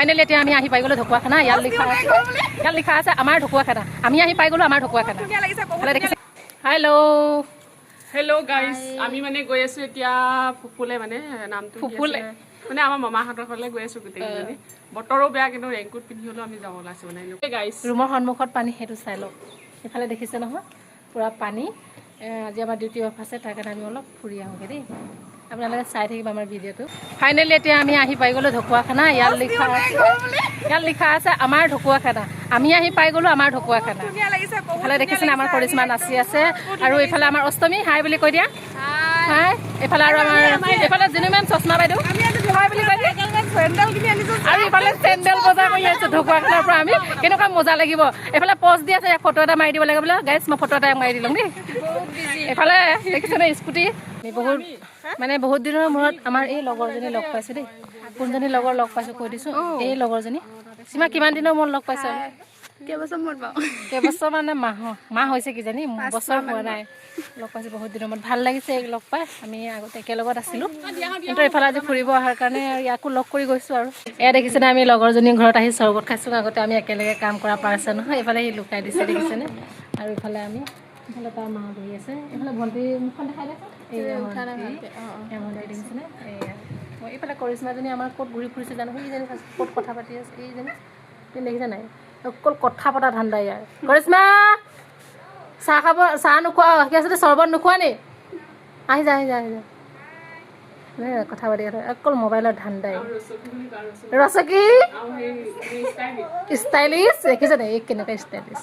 Finally এতিয়া আমি আহি পাই গ'লো ঢকুৱাখানা। ইয়াত লিখা আছে আমাৰ ঢকুৱাখানা। আমি আহি পাই গ'লো আমাৰ ঢকুৱাখানা। হেল্ল' হেল্ল' গাইজ, আমি মানে গৈ আছো এতিয়া ফুফুলে, মানে নামটো ফুফুলে, মানে আমাৰ মামাহঁতৰ ঘৰলৈ গৈ আছো গোটেইকেইজনী। বতৰো বেয়া, কিন্তু ৰেইনকোট পিন্ধি হ'লেও আমি যাব ওলাইছো মানে গাইজ। ৰুমৰ সন্মুখত পানী, সেইটো চাই লওক। এইফালে দেখিছে নহয় পুৰা পানী। আজি আমাৰ ডিউটি অফ আছে, তাৰ কাৰণে আমি অলপ ফুৰি আহোঁগৈ দেই। আপোনালোকে চাই থাকিব আমাৰ ভিডিঅ'টো। ফাইনেলি এতিয়া আমি আহি পাই গ'লো ঢকুৱাখানা। ইয়াত লিখা আছে আমাৰ ঢকুৱাখানা। আমি আহি পাই গ'লো আমাৰ ঢকুৱাখানা। এইফালে দেখিছেনে আমাৰ কৰিশ্মা নাচি আছে, আৰু এইফালে আমাৰ অষ্টমী হাই বুলি কৈ দিয়া। হাই। এইফালে আৰু আমাৰ এইফালে জিনুমেন চশমা বাইদেউ হাই বুলি কৈ দিয়া। আৰু ইফালে চেণ্ডেল বজাৰ কৰি আছো ঢকুৱাখানাৰ পৰা আমি। কেনেকুৱা মজা লাগিব। এইফালে পষ্ট দি আছে, ফটো এটা মাৰি দিব লাগে বোলে। গাইজ মই ফটো এটা মাৰি দিলোঁ দেই। এইফালে দেখিছেনে স্কুটি। বহুত দিনৰ মূৰত আমাৰ এই লগৰজনী লগ পাইছোঁ দেই। কোনজনী লগৰ লগ পাইছোঁ কৈ দিছোঁ। এই লগৰজনী সীমা কিমান দিনৰ মূৰত লগ পাইছোঁ? কেইবছৰ মানে মাহ হৈছে কিজানি, বছৰ হোৱা নাই। লগ পাইছোঁ বহুত দিনৰ মূৰত। ভাল লাগিছে এই লগ পাই। আমি আগতে একেলগত আছিলোঁ, কিন্তু এইফালে আজি ফুৰিব অহাৰ কাৰণে ইয়াকো লগ কৰি গৈছোঁ। আৰু এয়া দেখিছেনে আমি লগৰজনীৰ ঘৰত আহি চৰবত খাইছোঁ। আগতে আমি একেলগে কাম কৰা পাৰ্চন নহয়। এইফালে সি লুকাই দিছে দেখিছেনে। আৰু ইফালে আমি, ইফালে তাৰ মা বহি আছে। এইফালে ভণ্টি মুখখন দেখাই দেচোন। দেখিছেনে। এইফালে কৰিশ্মাজনী আমাৰ ক'ত ঘূৰি ফুৰিছে জানো, সেইজনী ক'ত কথা পাতি আছে। এইজনী দেখিছে নাই, অকল কথা পতা ধান্দা ইয়াৰ। কৰিশ্মা চাহ নোখোৱা, কি আছিলে চৰবত নোখোৱা নি? আহি যা কথা পাতি অকল মোবাইলৰ ধান্দাই। ৰচকী ষ্টাইলিছ দেখিছে নাই, কেনেকুৱা ষ্টাইলিছ।